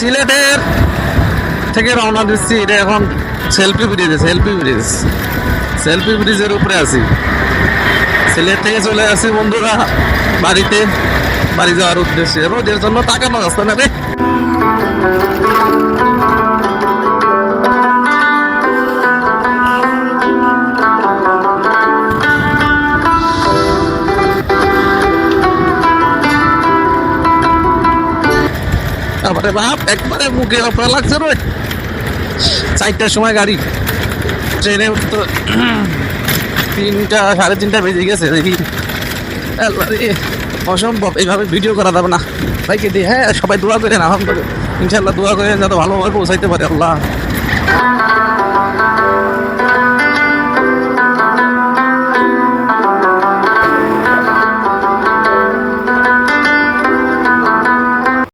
সিলেটের থেকে রওনা দিচ্ছি। এটা এখন সেলফি ব্রিজের উপরে আছি। সিলেট থেকে চলে আসি বন্ধুরা বাড়ি যাওয়ার উদ্দেশ্যে। রোদের জন্য তাকানো যাচ্ছে না রে। একবারে মুখে অপরা লাগছে রে। 4টার সময় গাড়ি, ট্রেনে তো 3টা 3:30 বেজে গেছে। দেখি অসম্ভব, এইভাবে ভিডিও করা যাবে না ভাইকে দিয়ে। হ্যাঁ, সবাই দোয়া করেন, আলহামদুলিল্লাহ ইনশাল্লাহ দোয়া করেন যাতে ভালোভাবে পৌঁছাইতে পারে আল্লাহ।